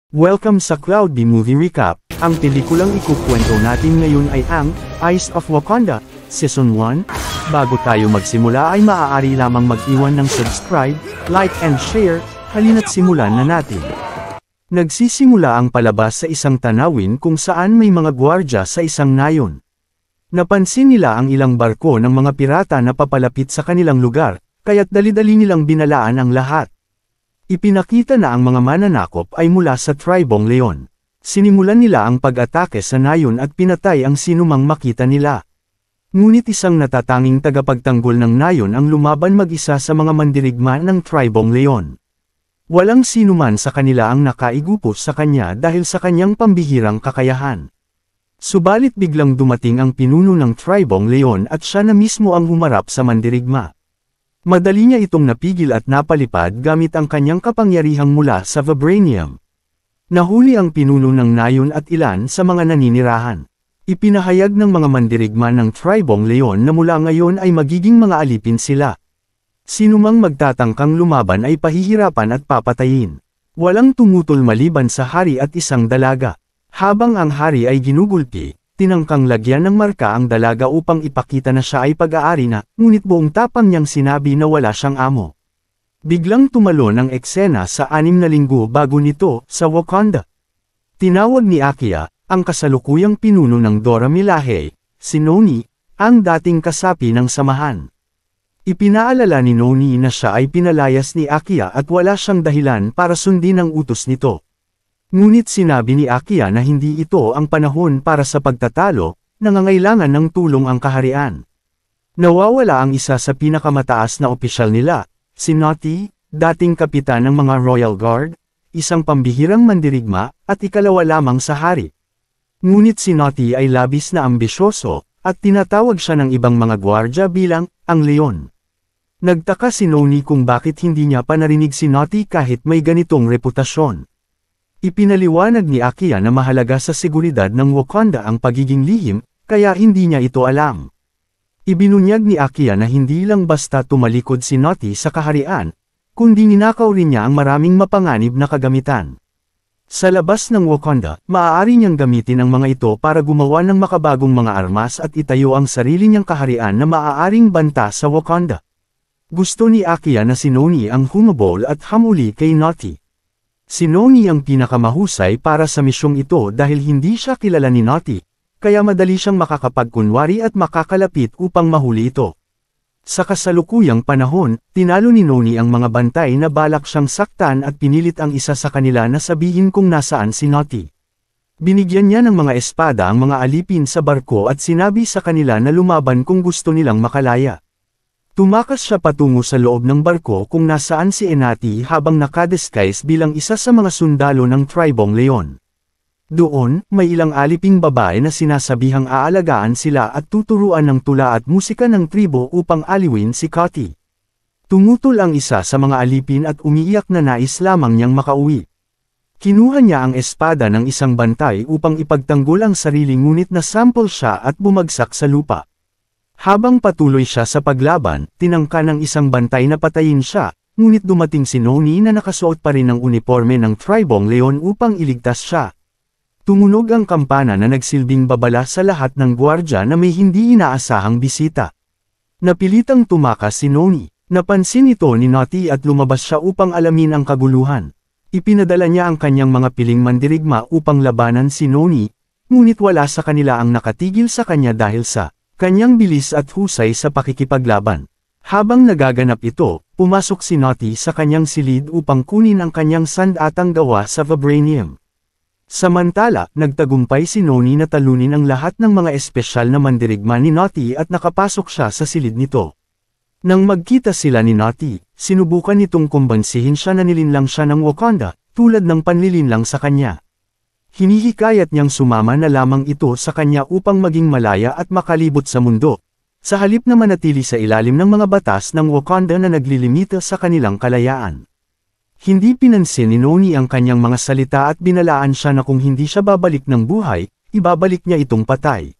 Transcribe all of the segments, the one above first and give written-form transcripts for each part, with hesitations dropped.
Welcome sa Cloud B Movie Recap. Ang pelikulang ikukwento natin ngayon ay ang Eyes of Wakanda, Season 1. Bago tayo magsimula ay maaari lamang mag-iwan ng subscribe, like and share. Halina't simulan na natin. Nagsisimula ang palabas sa isang tanawin kung saan may mga gwardya sa isang nayon. Napansin nila ang ilang barko ng mga pirata na papalapit sa kanilang lugar, kaya't dali-dali nilang binalaan ang lahat. Ipinakita na ang mga mananakop ay mula sa Tribong Leon. Sinimulan nila ang pag-atake sa nayon at pinatay ang sinumang makita nila. Ngunit isang natatanging tagapagtanggol ng nayon ang lumaban mag-isa sa mga mandirigma ng Tribong Leon. Walang sinuman sa kanila ang nakaigupos sa kanya dahil sa kanyang pambihirang kakayahan. Subalit biglang dumating ang pinuno ng Tribong Leon at siya na mismo ang humarap sa mandirigma. Madali niya itong napigil at napalipad gamit ang kanyang kapangyarihang mula sa vibranium. Nahuli ang pinuno ng nayon at ilan sa mga naninirahan. Ipinahayag ng mga mandirigma ng Tribong Leon na mula ngayon ay magiging mga alipin sila. Sinumang magtatangkang lumaban ay pahihirapan at papatayin. Walang tumutol maliban sa hari at isang dalaga. Habang ang hari ay ginugulpi, tinangkang lagyan ng marka ang dalaga upang ipakita na siya ay pag-aari na, ngunit buong tapang niyang sinabi na wala siyang amo. Biglang tumalon ang eksena sa 6 na linggo bago nito sa Wakanda. Tinawag ni Akia, ang kasalukuyang pinuno ng Dora Milaje, si Noni, ang dating kasapi ng samahan. Ipinaalala ni Noni na siya ay pinalayas ni Akia at wala siyang dahilan para sundin ang utos nito. Ngunit sinabi ni Akia na hindi ito ang panahon para sa pagtatalo, nangangailangan ng tulong ang kaharian. Nawawala ang isa sa pinakamataas na opisyal nila, si Noti, dating kapitan ng mga Royal Guard, isang pambihirang mandirigma, at ikalawa lamang sa hari. Ngunit si Noti ay labis na ambisyoso, at tinatawag siya ng ibang mga gwardya bilang, ang Leon. Nagtaka si Noni kung bakit hindi niya pa narinig si Noti kahit may ganitong reputasyon. Ipinaliwanag ni Akia na mahalaga sa seguridad ng Wakanda ang pagiging lihim, kaya hindi niya ito alam. Ibinunyag ni Akia na hindi lang basta tumalikod si Noti sa kaharian, kundi ninakaw rin niya ang maraming mapanganib na kagamitan. Sa labas ng Wakanda, maaari niyang gamitin ang mga ito para gumawa ng makabagong mga armas at itayo ang sarili niyang kaharian na maaaring banta sa Wakanda. Gusto ni Akia na si Noni ang humabol at hamuli kay Noti. Si Noni ang pinakamahusay para sa misyong ito dahil hindi siya kilala ni Noti, kaya madali siyang makakapagkunwari at makakalapit upang mahuli ito. Sa kasalukuyang panahon, tinalo ni Noni ang mga bantay na balak siyang saktan at pinilit ang isa sa kanila na sabihin kung nasaan si Noti. Binigyan niya ng mga espada ang mga alipin sa barko at sinabi sa kanila na lumaban kung gusto nilang makalaya. Tumakas siya patungo sa loob ng barko kung nasaan si Enati habang nakadisguise bilang isa sa mga sundalo ng Tribong Leon. Doon, may ilang aliping babae na sinasabihang aalagaan sila at tuturuan ng tula at musika ng tribo upang aliwin si Kati. Tumutol ang isa sa mga alipin at umiiyak na nais lamang niyang makauwi. Kinuha niya ang espada ng isang bantay upang ipagtanggol ang sarili ngunit nasampol siya at bumagsak sa lupa. Habang patuloy siya sa paglaban, tinangka ng isang bantay na patayin siya, ngunit dumating si Noni na nakasuot pa rin ng uniforme ng Tribong Leon upang iligtas siya. Tumunog ang kampana na nagsilbing babala sa lahat ng gwardya na may hindi inaasahang bisita. Napilitang tumakas si Noni. Napansin ito ni Noti at lumabas siya upang alamin ang kaguluhan. Ipinadala niya ang kanyang mga piling mandirigma upang labanan si Noni, ngunit wala sa kanila ang nakatigil sa kanya dahil sa kanyang bilis at husay sa pakikipaglaban. Habang nagaganap ito, pumasok si Noti sa kanyang silid upang kunin ang kanyang sandatang gawa sa vibranium. Samantala, nagtagumpay si Noni na talunin ang lahat ng mga espesyal na mandirigma ni Noti at nakapasok siya sa silid nito. Nang magkita sila ni Noti, sinubukan nitong kumbansihin siya na nilinlang siya ng Wakanda, tulad ng panlilinlang sa kanya. Hinihikayat niyang sumama na lamang ito sa kanya upang maging malaya at makalibot sa mundo, sa halip na manatili sa ilalim ng mga batas ng Wakanda na naglilimita sa kanilang kalayaan. Hindi pinansin ni Noni ang kanyang mga salita at binalaan siya na kung hindi siya babalik ng buhay, ibabalik niya itong patay.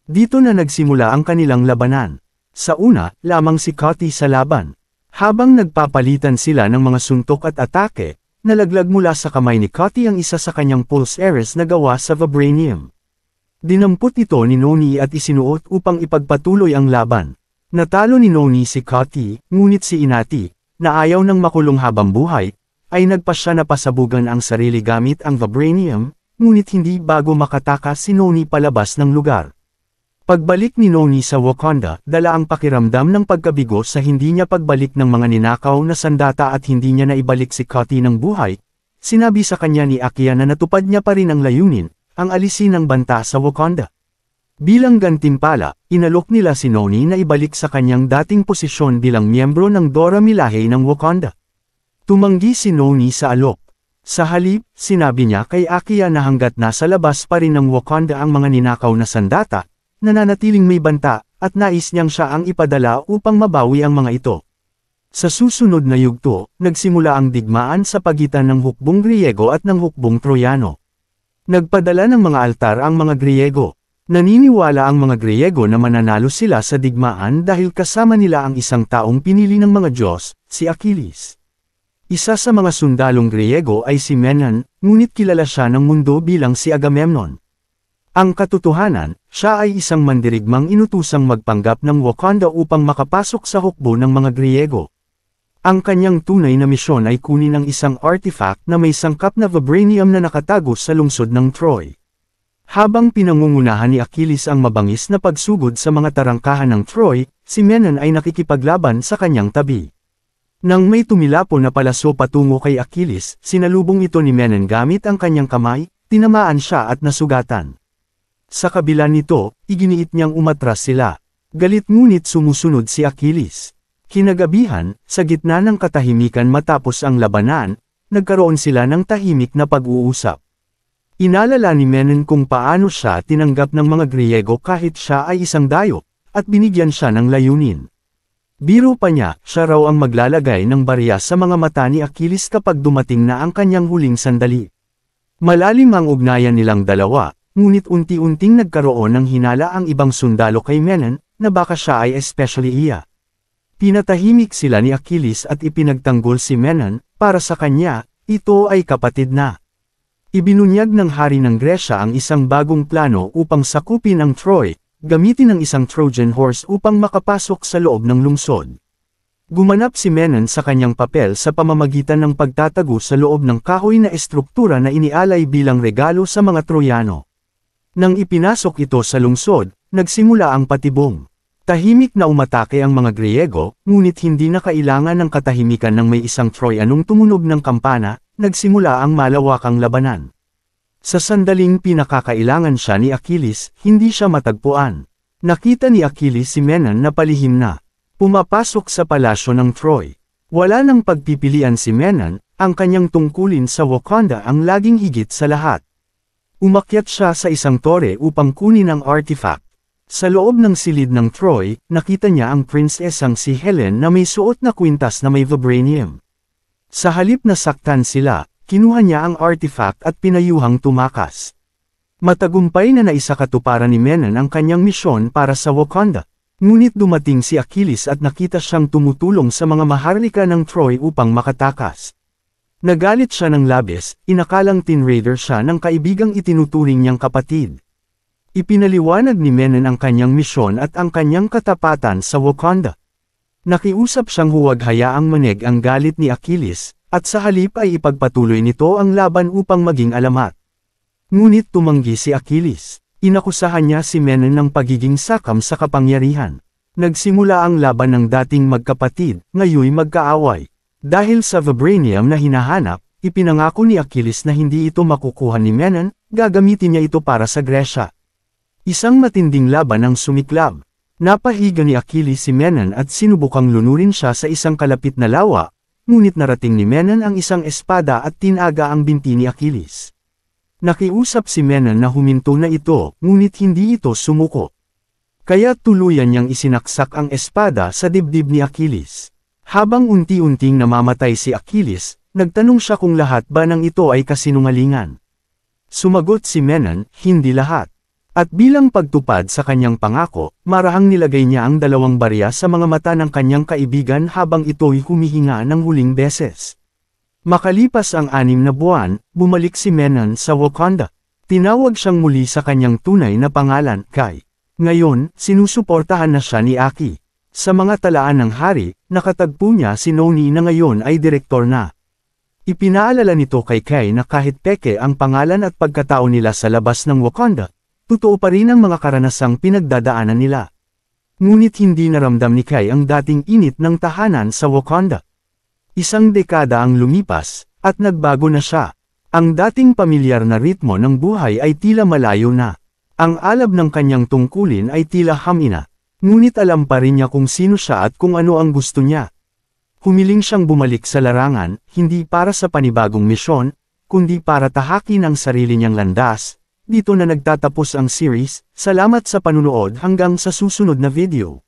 Dito na nagsimula ang kanilang labanan. Sa una, lamang si Kati sa laban. Habang nagpapalitan sila ng mga suntok at atake, nalaglag mula sa kamay ni Cutty ang isa sa kanyang pulse Ares na gawa sa vibranium. Dinampot ito ni Noni at isinuot upang ipagpatuloy ang laban. Natalo ni Noni si Cutty, ngunit si Inati, na ayaw ng makulong habang buhay, ay nagpasya na pasabugan ang sarili gamit ang vibranium, ngunit hindi bago makatakas si Noni palabas ng lugar. Pagbalik ni Noni sa Wakanda, dala ang pakiramdam ng pagkabigo sa hindi niya pagbalik ng mga ninakaw na sandata at hindi niya naibalik si Cutty ng buhay. Sinabi sa kanya ni Akia na natupad niya pa rin ang layunin, ang alisin ng banta sa Wakanda. Bilang gantimpala, inalok nila si Noni na ibalik sa kanyang dating posisyon bilang miyembro ng Dora Milaje ng Wakanda. Tumanggi si Noni sa alok. Sa halip, sinabi niya kay Akia na hanggat nasa labas pa rin ng Wakanda ang mga ninakaw na sandata, nananatiling may banta, at nais niyang siya ang ipadala upang mabawi ang mga ito. Sa susunod na yugto, nagsimula ang digmaan sa pagitan ng hukbong Griego at ng hukbong Troyano. Nagpadala ng mga altar ang mga Griego. Naniniwala ang mga Griego na mananalo sila sa digmaan dahil kasama nila ang isang taong pinili ng mga Diyos, si Achilles. Isa sa mga sundalong Griego ay si Menon, ngunit kilala siya ng mundo bilang si Agamemnon. Ang katotohanan, siya ay isang mandirigmang inutusang magpanggap ng Wakanda upang makapasok sa hukbo ng mga Griego. Ang kanyang tunay na misyon ay kunin ang isang artifact na may sangkap na vibranium na nakatago sa lungsod ng Troy. Habang pinangungunahan ni Achilles ang mabangis na pagsugod sa mga tarangkahan ng Troy, si Menon ay nakikipaglaban sa kanyang tabi. Nang may tumilapo na palaso patungo kay Achilles, sinalubong ito ni Menon gamit ang kanyang kamay, tinamaan siya at nasugatan. Sa kabila nito, iginiit niyang umatras sila. Galit ngunit sumusunod si Achilles. Kinagabihan, sa gitna ng katahimikan matapos ang labanan, nagkaroon sila ng tahimik na pag-uusap. Inalala ni Menon kung paano siya tinanggap ng mga Griego kahit siya ay isang dayo, at binigyan siya ng layunin. Biro pa niya, siya raw ang maglalagay ng barya sa mga mata ni Achilles kapag dumating na ang kanyang huling sandali. Malalim ang ugnayan nilang dalawa. Ngunit unti-unting nagkaroon ng hinala ang ibang sundalo kay Menon, na baka siya ay especially iya. Pinatahimik sila ni Achilles at ipinagtanggol si Menon, para sa kanya, ito ay kapatid na. Ibinunyag ng hari ng Gresya ang isang bagong plano upang sakupin ang Troy, gamitin ang isang Trojan horse upang makapasok sa loob ng lungsod. Gumanap si Menon sa kanyang papel sa pamamagitan ng pagtatago sa loob ng kahoy na estruktura na inialay bilang regalo sa mga Troyano. Nang ipinasok ito sa lungsod, nagsimula ang patibong. Tahimik na umatake ang mga Griego, ngunit hindi na kailangan ng katahimikan ng may isang Troyanong tumunog ng kampana, nagsimula ang malawakang labanan. Sa sandaling pinakakailangan siya ni Achilles, hindi siya matagpuan. Nakita ni Achilles si Menon na palihim na. Pumapasok sa palasyo ng Troy. Wala nang pagpipilian si Menon, ang kanyang tungkulin sa Wakanda ang laging higit sa lahat. Umakyat siya sa isang tore upang kunin ang artifact. Sa loob ng silid ng Troy, nakita niya ang prinsesang si Helen na may suot na kwintas na may vibranium. Sa halip na saktan sila, kinuha niya ang artifact at pinayuhang tumakas. Matagumpay na naisakatuparan ni Menon ang kanyang misyon para sa Wakanda. Ngunit dumating si Achilles at nakita siyang tumutulong sa mga maharlika ng Troy upang makatakas. Nagalit siya ng labis, inakalang Tin Raider siya ng kaibigang itinuturing niyang kapatid. Ipinaliwanag ni Menon ang kanyang misyon at ang kanyang katapatan sa Wakanda. Nakiusap siyang huwag hayaang manig ang galit ni Achilles, at sa halip ay ipagpatuloy nito ang laban upang maging alamat. Ngunit tumanggi si Achilles. Inakusahan niya si Menon ng pagiging sakam sa kapangyarihan. Nagsimula ang laban ng dating magkapatid, ngayoy magkaaway. Dahil sa vibranium na hinahanap, ipinangako ni Achilles na hindi ito makukuha ni Menon, gagamitin niya ito para sa Gresya. Isang matinding laban ang sumiklab. Napahiga ni Achilles si Menon at sinubukang lunurin siya sa isang kalapit na lawa, ngunit narating ni Menon ang isang espada at tinaga ang binti ni Achilles. Nakiusap si Menon na huminto na ito, ngunit hindi ito sumuko. Kaya tuluyan niyang isinaksak ang espada sa dibdib ni Achilles. Habang unti-unting namamatay si Achilles, nagtanong siya kung lahat ba ng ito ay kasinungalingan. Sumagot si Menon, hindi lahat. At bilang pagtupad sa kanyang pangako, marahang nilagay niya ang dalawang barya sa mga mata ng kanyang kaibigan habang ito'y humihinga ng huling beses. Makalipas ang 6 na buwan, bumalik si Menon sa Wakanda. Tinawag siyang muli sa kanyang tunay na pangalan, Kai. Ngayon, sinusuportahan na siya ni Aki. Sa mga talaan ng hari, nakatagpo niya si Noni na ngayon ay direktor na. Ipinaalala nito kay Kai na kahit peke ang pangalan at pagkatao nila sa labas ng Wakanda, totoo pa rin ang mga karanasang pinagdadaanan nila. Ngunit hindi naramdam ni Kai ang dating init ng tahanan sa Wakanda. Isang dekada ang lumipas, at nagbago na siya. Ang dating pamilyar na ritmo ng buhay ay tila malayo na. Ang alab ng kanyang tungkulin ay tila hamina. Ngunit alam pa rin niya kung sino siya at kung ano ang gusto niya. Humiling siyang bumalik sa larangan, hindi para sa panibagong misyon, kundi para tahakin ang sarili niyang landas. Dito na nagtatapos ang series. Salamat sa panunood hanggang sa susunod na video.